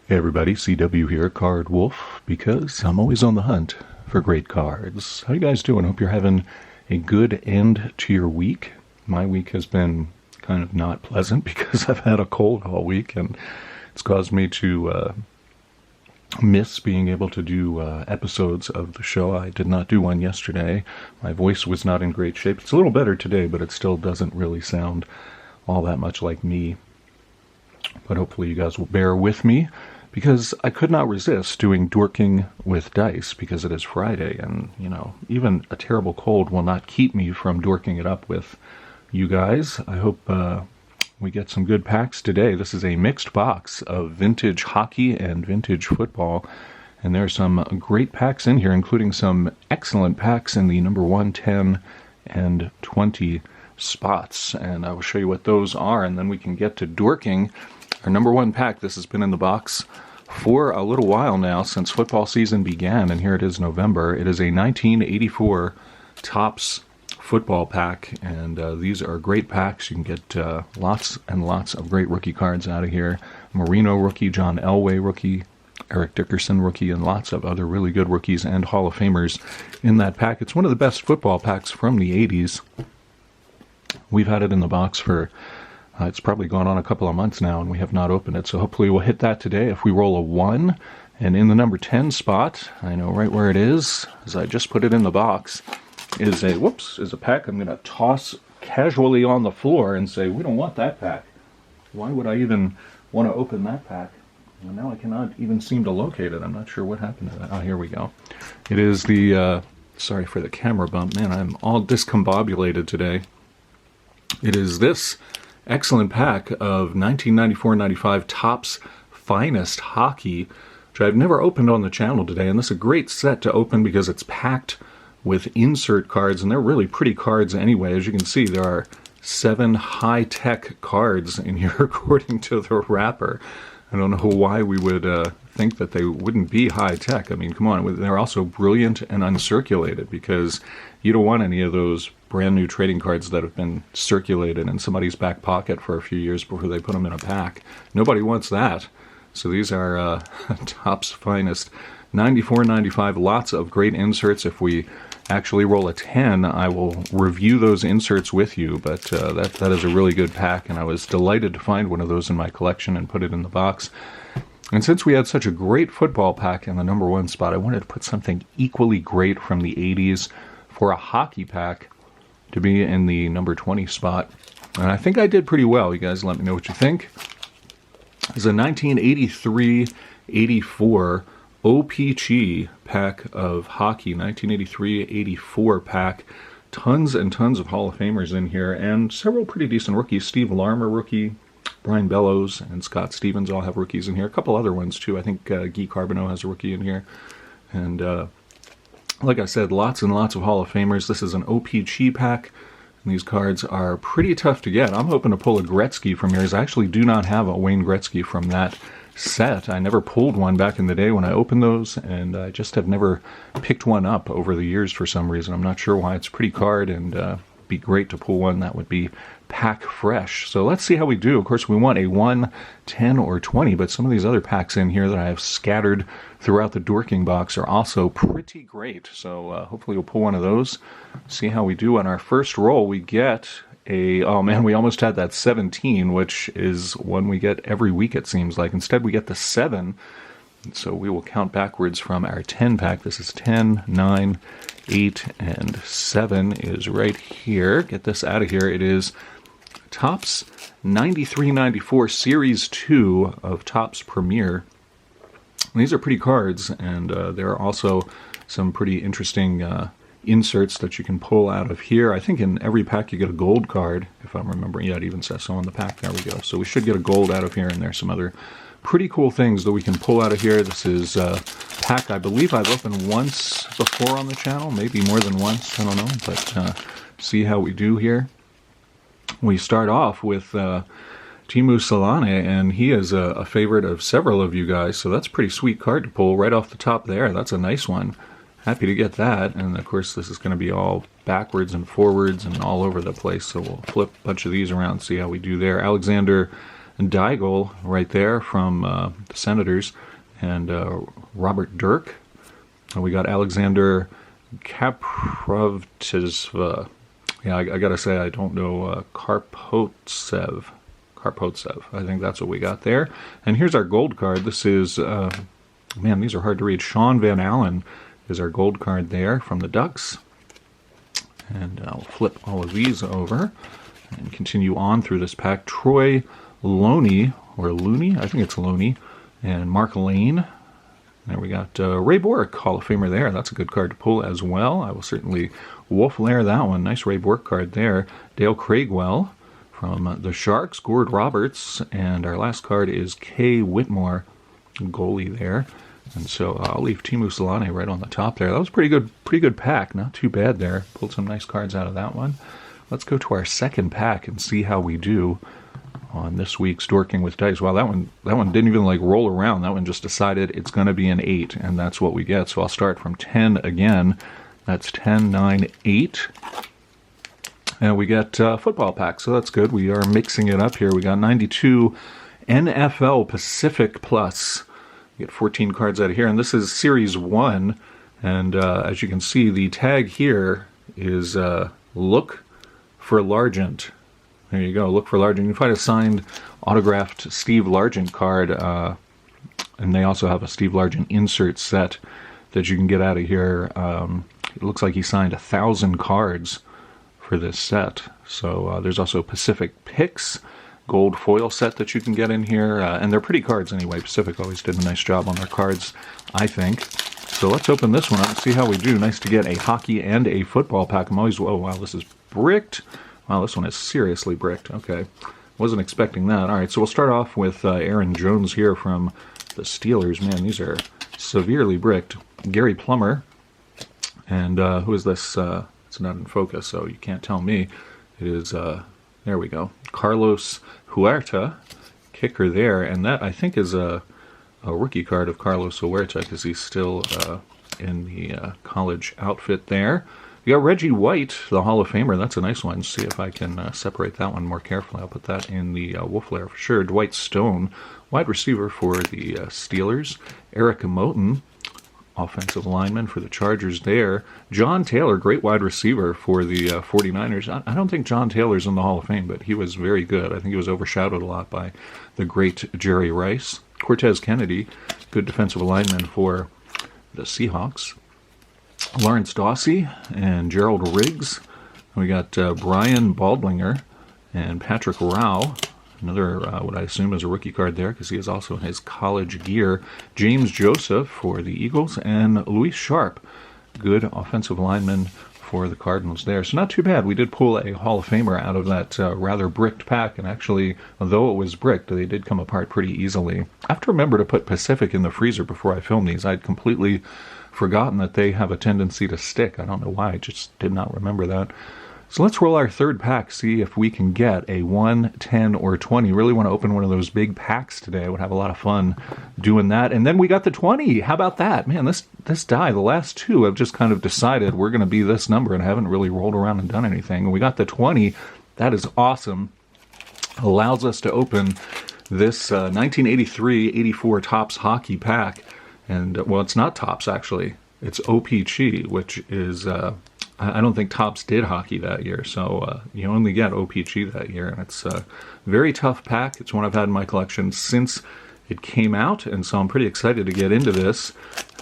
Hey everybody, CW here, Card Wolf, because I'm always on the hunt for great cards. How you guys doing? Hope you're having a good end to your week. My week has been kind of not pleasant because I've had a cold all week, and it's caused me to miss being able to do episodes of the show. I did not do one yesterday. My voice was not in great shape. It's a little better today, but it still doesn't really sound all that much like me. But hopefully you guys will bear with me, because I could not resist doing Dorking with dice, because it is Friday, and, you know, even a terrible cold will not keep me from dorking it up with you guys. I hope we get some good packs today. This is a mixed box of vintage hockey and vintage football, and there are some great packs in here, including some excellent packs in the number 1, 10, and 20 spots, and I will show you what those are, and then we can get to dorking our number 1 pack. This has been in the box for a little while now, since football season began, and here it is, November. It is a 1984 Topps football pack, and these are great packs. You can get lots and lots of great rookie cards out of here. Marino rookie, John Elway rookie, Eric Dickerson rookie, and lots of other really good rookies and Hall of Famers in that pack. It's one of the best football packs from the 80s. We've had it in the box for it's probably gone on a couple of months now, and we have not opened it, so hopefully we'll hit that today. If we roll a 1, and in the number 10 spot, I know right where it is, as I just put it in the box, is a pack I'm going to toss casually on the floor and say, we don't want that pack. Why would I even want to open that pack? Well, now I cannot even seem to locate it. I'm not sure what happened to that. Oh, here we go. It is the, sorry for the camera bump. Man, I'm all discombobulated today. It is this excellent pack of 1994-95 Topps Finest Hockey, which I've never opened on the channel today, and this is a great set to open because it's packed with insert cards, and they're really pretty cards anyway. As you can see, there are 7 high-tech cards in here according to the wrapper. I don't know why we would think that they wouldn't be high-tech. I mean, come on, they're also brilliant and uncirculated, because you don't want any of those brand new trading cards that have been circulated in somebody's back pocket for a few years before they put them in a pack. Nobody wants that. So these are Topps Finest 94-95. Lots of great inserts. If we actually roll a 10, I will review those inserts with you, but that is a really good pack, and I was delighted to find one of those in my collection and put it in the box. And since we had such a great football pack in the number 1 spot, I wanted to put something equally great from the 80s for a hockey pack to be in the number 20 spot. And I think I did pretty well. You guys let me know what you think. It's a 1983-84 OPG pack of hockey. 1983-84 pack. Tons and tons of Hall of Famers in here, and several pretty decent rookies. Steve Larmer rookie, Brian Bellows and Scott Stevens all have rookies in here. A couple other ones too. I think Guy Carbonneau has a rookie in here. And like I said, lots and lots of Hall of Famers. This is an OPG pack, and these cards are pretty tough to get. I'm hoping to pull a Gretzky from here. I actually do not have a Wayne Gretzky from that set. I never pulled one back in the day when I opened those, and I just have never picked one up over the years for some reason. I'm not sure why. It's a pretty card, and it'd be great to pull one that would be pack fresh. So let's see how we do. Of course, we want a 1, 10, or 20, but some of these other packs in here that I have scattered throughout the Dorking box are also pretty great. So hopefully we'll pull one of those. See how we do. On our first roll, we get a, oh man, we almost had that 17, which is one we get every week, it seems like. Instead, we get the 7. So we will count backwards from our 10 pack. This is 10, 9, 8, and 7 is right here. Get this out of here. It is Topps 93-94 Series 2 of Topps Premier. These are pretty cards, and there are also some pretty interesting inserts that you can pull out of here. I think in every pack you get a gold card, if I'm remembering. Yeah, it even says so on the pack. There we go. So we should get a gold out of here, and there's some other pretty cool things that we can pull out of here. This is a pack I believe I've opened once before on the channel, maybe more than once, I don't know, but see how we do here. We start off with Teemu Selanne, and he is a favorite of several of you guys, so that's a pretty sweet card to pull right off the top there. That's a nice one. Happy to get that, and of course this is going to be all backwards and forwards and all over the place, so we'll flip a bunch of these around, see how we do there. Alexander Daigle right there from the Senators, and Robert Dirk. We got Alexander Kaprovtsev. Yeah, I gotta say, I don't know Karpotsev. I think that's what we got there. And here's our gold card. This is, man, these are hard to read. Sean Van Allen is our gold card there from the Ducks. And I'll flip all of these over and continue on through this pack. Troy Loney, or Looney, I think it's Loney, and Mark Lane. There we got Ray Bork, Hall of Famer there. That's a good card to pull as well. I will certainly wolf lair that one. Nice Ray Bork card there. Dale Craigwell from the Sharks, Gord Roberts, and our last card is Kay Whitmore, goalie there. And so I'll leave Teemu Selanne right on the top there. That was pretty good pack. Not too bad there. Pulled some nice cards out of that one. Let's go to our second pack and see how we do on this week's Dorking with Dice. Wow, that one didn't even like roll around. That one just decided it's going to be an 8, and that's what we get. So I'll start from 10 again. That's 10, 9, 8. And we get football pack, so that's good. We are mixing it up here. We got 92 NFL Pacific Plus. You get 14 cards out of here, and this is Series 1, and as you can see, the tag here is Look for Largent. There you go, Look for Largent. You can find a signed, autographed Steve Largent card, and they also have a Steve Largent insert set that you can get out of here. It looks like he signed 1,000 cards for this set. So there's also Pacific Picks gold foil set that you can get in here, and they're pretty cards anyway. Pacific always did a nice job on their cards, I think. So let's open this one up and see how we do. Nice to get a hockey and a football pack. I'm always, oh wow, this is bricked. Wow, this one is seriously bricked. Okay, wasn't expecting that. All right, so we'll start off with Aaron Jones here from the Steelers. Man, these are severely bricked. Gary Plummer, and who is this? It's not in focus, so you can't tell me. It is, there we go, Carlos Huerta, kicker there, and that I think is a rookie card of Carlos Huerta because he's still in the college outfit there. You got Reggie White, the Hall of Famer. That's a nice one. See if I can separate that one more carefully. I'll put that in the wolf lair for sure. Dwight Stone, wide receiver for the Steelers. Eric Moten, offensive lineman for the Chargers there. John Taylor, great wide receiver for the 49ers. I don't think John Taylor's in the Hall of Fame, but he was very good. I think he was overshadowed a lot by the great Jerry Rice. Cortez Kennedy, good defensive lineman for the Seahawks. Lawrence Dawsey and Gerald Riggs. We got Brian Baldwinger and Patrick Rao. Another, what I assume is a rookie card there because he is also in his college gear. James Joseph for the Eagles, and Luis Sharp, good offensive lineman for the Cardinals there. So not too bad. We did pull a Hall of Famer out of that rather bricked pack, and actually, though it was bricked, they did come apart pretty easily. I have to remember to put Pacific in the freezer before I film these. I'd completely forgotten that they have a tendency to stick. I don't know why. I just did not remember that. So let's roll our third pack, see if we can get a 1, 10, or 20. Really want to open one of those big packs today. I would have a lot of fun doing that. And then we got the 20. How about that? Man, this die, the last two, I've just kind of decided we're going to be this number and haven't really rolled around and done anything. And we got the 20. That is awesome. Allows us to open this 1983-84 Topps hockey pack. And, well, it's not Topps, actually. It's OPG, which is... I don't think Topps did hockey that year, so you only get OPG that year, and it's a very tough pack. It's one I've had in my collection since it came out, and so I'm pretty excited to get into this,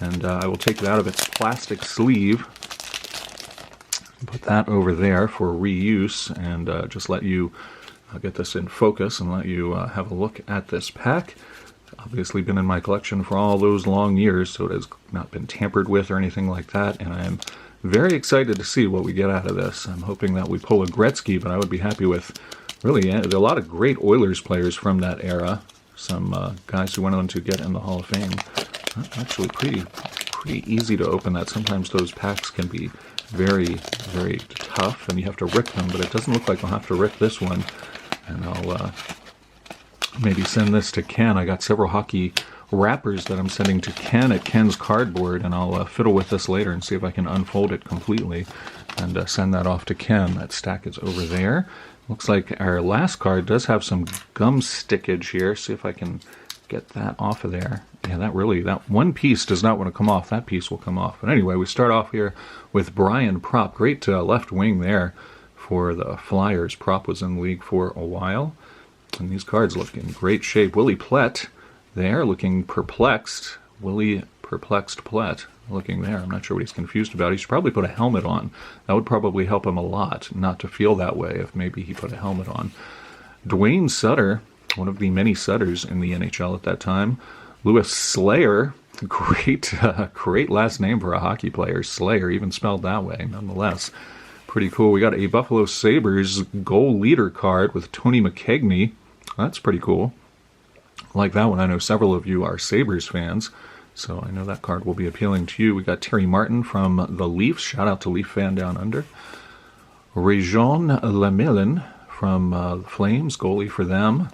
and I will take it out of its plastic sleeve, put that over there for reuse, and just let you get this in focus and let you have a look at this pack. Obviously been in my collection for all those long years, so it has not been tampered with or anything like that, and I am very excited to see what we get out of this. I'm hoping that we pull a Gretzky, but I would be happy with, really, there are a lot of great Oilers players from that era. Some guys who went on to get in the Hall of Fame. Actually, pretty easy to open that. Sometimes those packs can be very, very tough, and you have to rip them, but it doesn't look like I'll have to rip this one. And I'll maybe send this to Ken. I got several hockey wrappers that I'm sending to Ken at Ken's Cardboard, and I'll fiddle with this later and see if I can unfold it completely and send that off to Ken. That stack is over there. Looks like our last card does have some gum stickage here. See if I can get that off of there. Yeah, that one piece does not want to come off. That piece will come off. But anyway, we start off here with Brian Prop. Great left wing there for the Flyers. Prop was in the league for a while. And these cards look in great shape. Willie Plett there, looking perplexed. Willie Perplexed Plett looking there. I'm not sure what he's confused about. He should probably put a helmet on. That would probably help him a lot not to feel that way if maybe he put a helmet on. Dwayne Sutter, one of the many Sutters in the NHL at that time. Louis Slayer, great last name for a hockey player. Slayer, even spelled that way, nonetheless. Pretty cool. We got a Buffalo Sabres goal leader card with Tony McKegney. That's pretty cool. I like that one. I know several of you are Sabres fans, so I know that card will be appealing to you. We got Terry Martin from the Leafs. Shout out to Leaf fan down under. Réjean Lemillon from the Flames, goalie for them.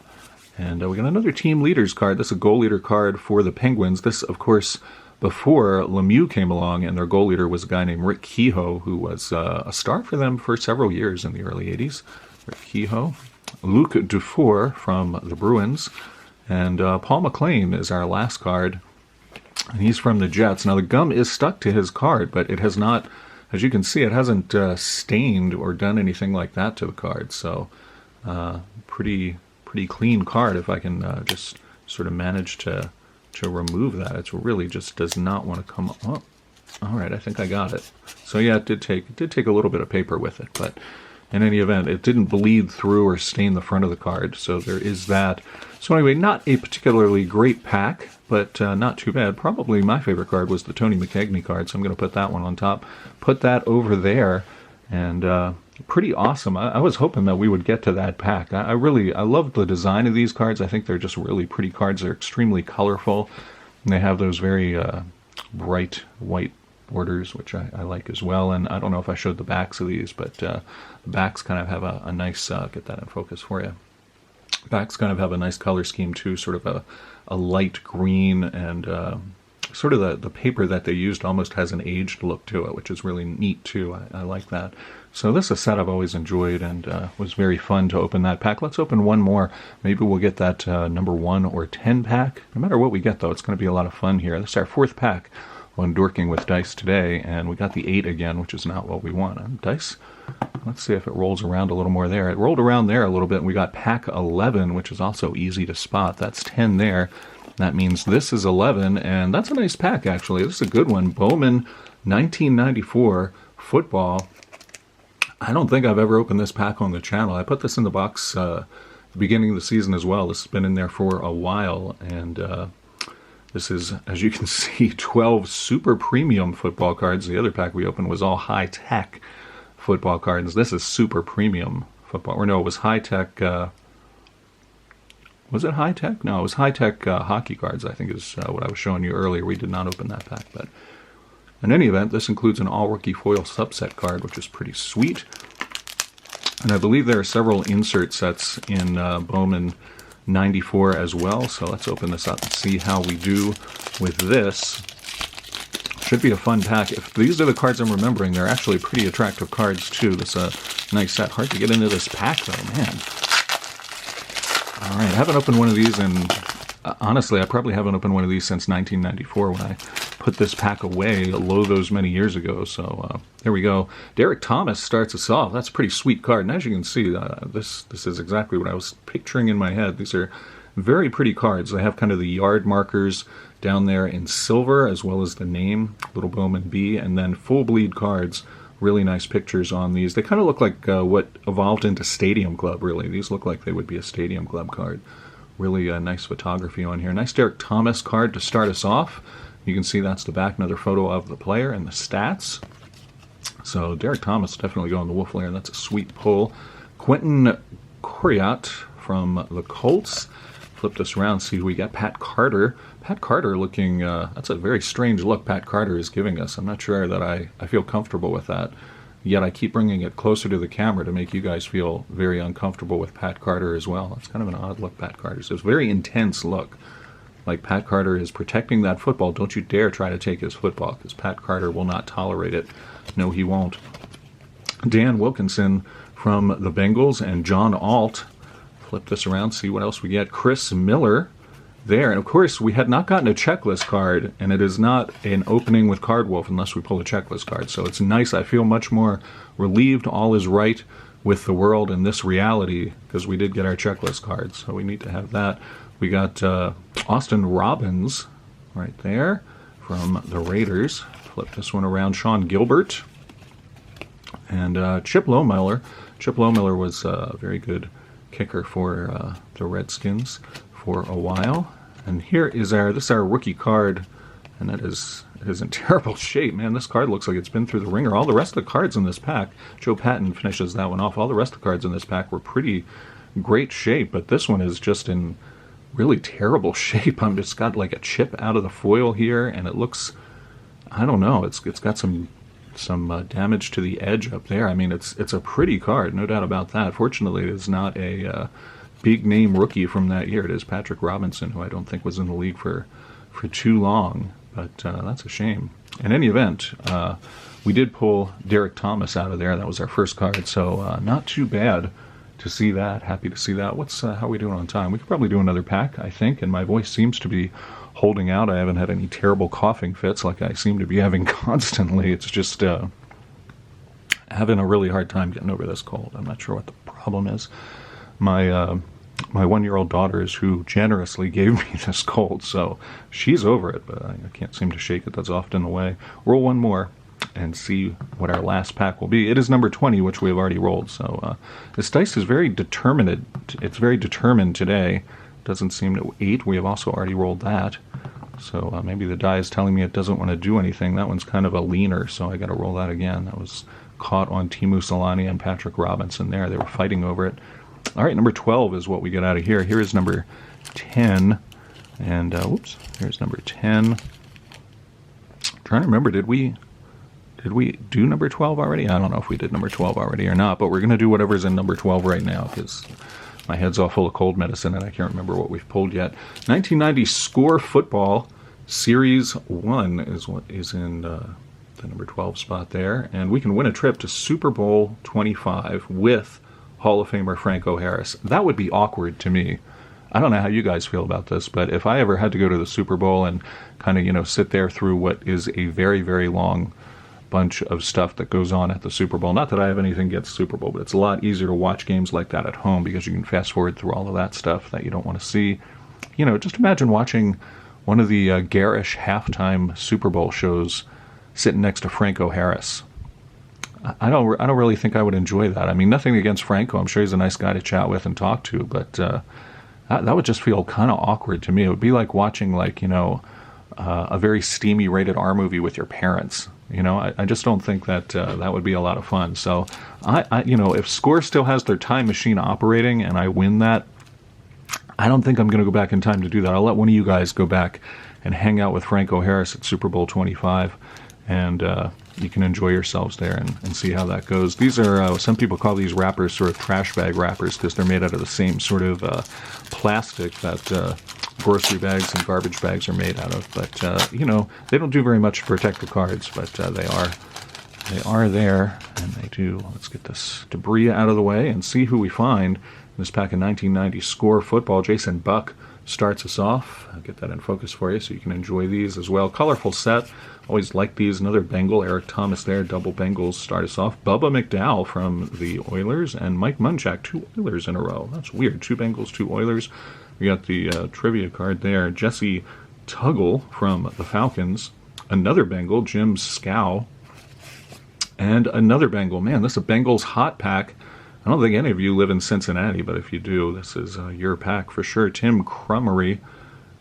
And we got another team leaders card. This is a goal leader card for the Penguins. This, of course, before Lemieux came along, and their goal leader was a guy named Rick Kehoe, who was a star for them for several years in the early 80s. Rick Kehoe. Luc Dufour from the Bruins. And Paul McLean is our last card. And he's from the Jets. Now, the gum is stuck to his card, but it has not, as you can see, it hasn't stained or done anything like that to the card. So, pretty clean card if I can just sort of manage to remove that. It really just does not want to come up. Oh, all right, I think I got it. So yeah, it did take a little bit of paper with it, but in any event, it didn't bleed through or stain the front of the card, so there is that. So anyway, not a particularly great pack, but not too bad. Probably my favorite card was the Tony McKegney card, so I'm going to put that one on top. Put that over there, and pretty awesome. I was hoping that we would get to that pack. I loved the design of these cards. I think they're just really pretty cards. They're extremely colorful, and they have those very bright white borders, which I like as well. And I don't know if I showed the backs of these, but the backs kind of have a nice, get that in focus for you. Backs kind of have a nice color scheme too, sort of a light green, and sort of the paper that they used almost has an aged look to it, which is really neat too. I like that. So this is a set I've always enjoyed, and was very fun to open that pack. Let's open one more. Maybe we'll get that number 1 or 10 pack. No matter what we get, though, it's going to be a lot of fun here. This is our 4th pack on Dorking with Dice today, and we got the 8 again, which is not what we want. Dice, let's see if it rolls around a little more there. It rolled around there a little bit, and we got pack 11, which is also easy to spot. That's 10 there. That means this is 11, and that's a nice pack, actually. This is a good one. Bowman 1994 football. I don't think I've ever opened this pack on the channel. I put this in the box the beginning of the season as well. This has been in there for a while, and this is, as you can see, 12 super premium football cards. The other pack we opened was all high-tech football cards. This is super premium football. Or no, it was high-tech. Was it high-tech? No, it was high-tech hockey cards, I think is what I was showing you earlier. We did not open that pack, but in any event, this includes an all-rookie foil subset card, which is pretty sweet. And I believe there are several insert sets in Bowman 94 as well. So let's open this up and see how we do with this. Should be a fun pack. If these are the cards I'm remembering, they're actually pretty attractive cards too. This is a nice set. Hard to get into this pack though, man. All right, I haven't opened one of these in, honestly, I probably haven't opened one of these since 1994 when I put this pack away those many years ago. So there we go. Derek Thomas starts us off. That's a pretty sweet card. And as you can see, this is exactly what I was picturing in my head. These are very pretty cards. They have kind of the yard markers down there in silver, as well as the name, Little Bowman B, and then full bleed cards. Really nice pictures on these. They kind of look like what evolved into Stadium Club, really. These look like they would be a Stadium Club card. Really nice photography on here. Nice Derek Thomas card to start us off. You can see that's the back, another photo of the player and the stats. So Derek Thomas definitely going the Wolf Lair. That's a sweet pull. Quentin Coriat from the Colts. Flip this around, see who we got. Pat Carter. Pat Carter looking, that's a very strange look Pat Carter is giving us. I'm not sure that I feel comfortable with that. Yet I keep bringing it closer to the camera to make you guys feel very uncomfortable with Pat Carter as well. It's kind of an odd look Pat Carter. So it's a very intense look. Like Pat Carter is protecting that football. Don't you dare try to take his football, because Pat Carter will not tolerate it. No, he won't. Dan Wilkinson from the Bengals, and John Alt. Flip this around, see what else we get. Chris Miller there. And of course, we had not gotten a checklist card, and it is not an opening with Card Wolf unless we pull a checklist card. So it's nice. I feel much more relieved. All is right with the world and this reality, because we did get our checklist cards. So we need to have that. We got Austin Robbins right there from the Raiders. Flip this one around. Sean Gilbert. And Chip Lohmiller. Chip Lohmiller was a very good kicker for the Redskins for a while. And here is this is our rookie card, and it is in terrible shape, man. This card looks like it's been through the ringer. All the rest of the cards in this pack, Joe Patton finishes that one off. All the rest of the cards in this pack were pretty great shape, but this one is just in really terrible shape. It's got like a chip out of the foil here, and it looks, I don't know, it's got some damage to the edge up there. I mean, it's a pretty card, no doubt about that. Fortunately, it is not a big name rookie from that year. It is Patrick Robinson, who I don't think was in the league for too long, but that's a shame. In any event, we did pull Derek Thomas out of there. That was our first card, so not too bad to see that. Happy to see that. How are we doing on time? We could probably do another pack, I think, and my voice seems to be holding out. I haven't had any terrible coughing fits like I seem to be having constantly. It's just having a really hard time getting over this cold. I'm not sure what the problem is. My 1-year-old daughter is who generously gave me this cold, so she's over it, but I can't seem to shake it. That's often the way. Roll one more and see what our last pack will be. It is number 20, which we have already rolled, so this dice is very determined. It's very determined today. Doesn't seem to 8. We have also already rolled that, so maybe the die is telling me it doesn't want to do anything. That one's kind of a leaner, so I got to roll that again. That was caught on Timu Solani and Patrick Robinson there. They were fighting over it. All right, number 12 is what we get out of here. Here is number 10, and whoops, here's number 10. I'm trying to remember, did we do number 12 already? I don't know if we did number 12 already or not, but we're going to do whatever's in number 12 right now, because my head's all full of cold medicine and I can't remember what we've pulled yet. 1990 Score Football Series 1 is what is in the number 12 spot there, and we can win a trip to Super Bowl 25 with Hall of Famer Franco Harris. That would be awkward to me. I don't know how you guys feel about this, but if I ever had to go to the Super Bowl and kind of, sit there through what is a very, very long bunch of stuff that goes on at the Super Bowl, not that I have anything against Super Bowl, but it's a lot easier to watch games like that at home because you can fast forward through all of that stuff that you don't want to see. Just imagine watching one of the garish halftime Super Bowl shows sitting next to Franco Harris. I don't really think I would enjoy that. I mean, nothing against Franco. I'm sure he's a nice guy to chat with and talk to, but that would just feel kind of awkward to me. It would be like watching, a very steamy rated R movie with your parents. I just don't think that that would be a lot of fun. So, if Score still has their time machine operating and I win that, I don't think I'm going to go back in time to do that. I'll let one of you guys go back and hang out with Franco Harris at Super Bowl 25, and you can enjoy yourselves there and see how that goes. These are, some people call these wrappers sort of trash bag wrappers because they're made out of the same sort of plastic that grocery bags and garbage bags are made out of. But, they don't do very much to protect the cards, but they are there, and they do. Let's get this debris out of the way and see who we find in this pack of 1990 Score Football. Jason Buck starts us off. I'll get that in focus for you so you can enjoy these as well. Colorful set. Always like these. Another Bengal, Eric Thomas there. Double Bengals start us off. Bubba McDowell from the Oilers and Mike Munchak. 2 Oilers in a row. That's weird. 2 Bengals, 2 Oilers. We got the trivia card there. Jesse Tuggle from the Falcons. Another Bengal, Jim Scow. And another Bengal. Man, this is a Bengals hot pack. I don't think any of you live in Cincinnati, but if you do, this is your pack for sure. Tim Crumry.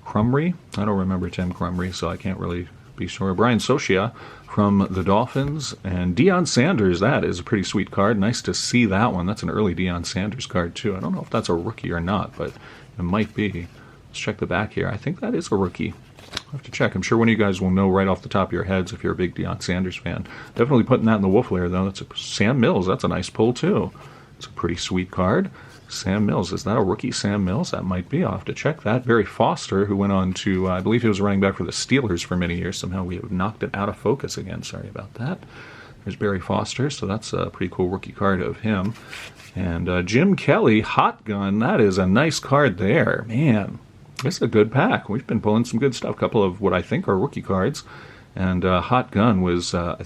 Crumry? I don't remember Tim Crumry, so I can't really be sure. Brian Socia from the Dolphins. And Deion Sanders. That is a pretty sweet card. Nice to see that one. That's an early Deion Sanders card, too. I don't know if that's a rookie or not, but it might be. Let's check the back here. I think that is a rookie. I'll have to check. I'm sure one of you guys will know right off the top of your heads if you're a big Deion Sanders fan. Definitely putting that in the wolf layer, though. That's Sam Mills. That's a nice pull, too. It's a pretty sweet card. Sam Mills. Is that a rookie Sam Mills? That might be. I'll have to check that. Barry Foster, who went on to, I believe he was running back for the Steelers for many years. Somehow we have knocked it out of focus again. Sorry about that. There's Barry Foster, so that's a pretty cool rookie card of him. And Jim Kelly, Hot Gun, that is a nice card there. Man, this is a good pack. We've been pulling some good stuff. A couple of what I think are rookie cards. And Hot Gun was, I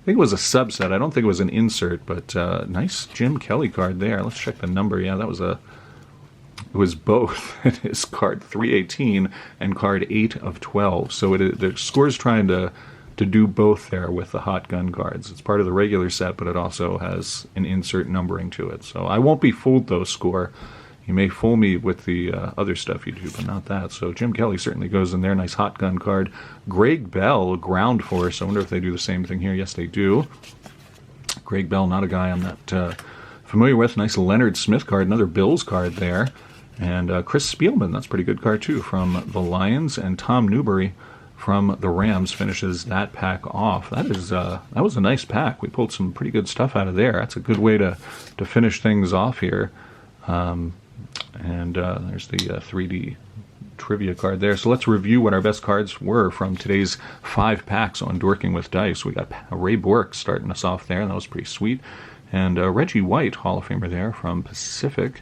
think it was a subset. I don't think it was an insert, but nice Jim Kelly card there. Let's check the number. Yeah, that was it was both. It is card 318 and card 8 of 12. So the score's trying to do both there with the Hot Gun cards. It's part of the regular set, but it also has an insert numbering to it. So I won't be fooled, though, score. You may fool me with the other stuff you do, but not that. So Jim Kelly certainly goes in there. Nice Hot Gun card. Greg Bell, Ground Force. I wonder if they do the same thing here. Yes, they do. Greg Bell, not a guy I'm not familiar with. Nice Leonard Smith card. Another Bills card there. And Chris Spielman, that's a pretty good card, too, from the Lions. And Tom Newberry from the Rams finishes that pack off. That was a nice pack. We pulled some pretty good stuff out of there. That's a good way to finish things off here. And there's the 3D trivia card there. So let's review what our best cards were from today's 5 packs on Dorking with Dice. We got Ray Bork starting us off there. That was pretty sweet. And Reggie White, Hall of Famer there from Pacific.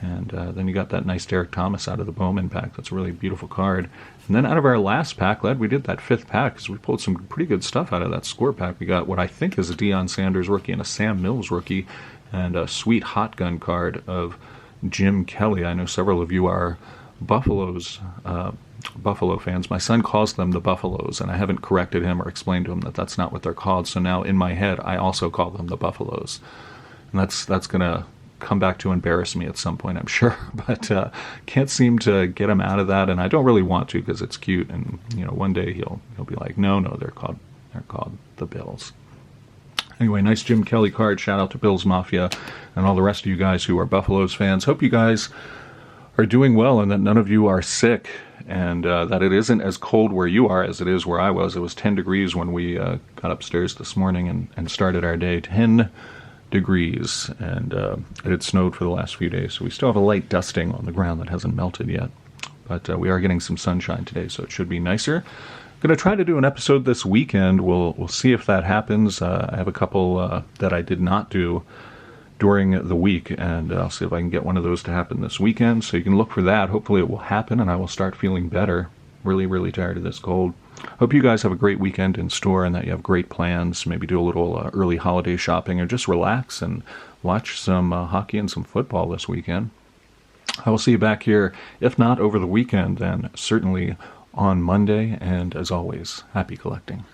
And then you got that nice Derek Thomas out of the Bowman pack. That's a really beautiful card. And then out of our last pack, glad we did that 5th pack because we pulled some pretty good stuff out of that score pack. We got what I think is a Deion Sanders rookie and a Sam Mills rookie and a sweet Hot Gun card of Jim Kelly. I know several of you are Buffalo fans. My son calls them the Buffaloes, and I haven't corrected him or explained to him that that's not what they're called. So now in my head, I also call them the Buffaloes. And that's going to come back to embarrass me at some point, I'm sure, but can't seem to get him out of that, and I don't really want to because it's cute, and one day he'll be like, no, they're called the Bills. Anyway, nice Jim Kelly card. Shout out to Bills Mafia and all the rest of you guys who are Buffaloes fans. Hope you guys are doing well and that none of you are sick, and that it isn't as cold where you are as it is where I was. It was 10 degrees when we got upstairs this morning and started our day. 10 degrees, and it had snowed for the last few days, so we still have a light dusting on the ground that hasn't melted yet, but we are getting some sunshine today, so it should be nicer. Going to try to do an episode this weekend. We'll see if that happens. I have a couple that I did not do during the week, and I'll see if I can get one of those to happen this weekend, so you can look for that. Hopefully it will happen and I will start feeling better. Really, really tired of this cold. Hope you guys have a great weekend in store and that you have great plans. Maybe do a little early holiday shopping or just relax and watch some hockey and some football this weekend. I will see you back here, if not over the weekend, then certainly on Monday. And as always, happy collecting.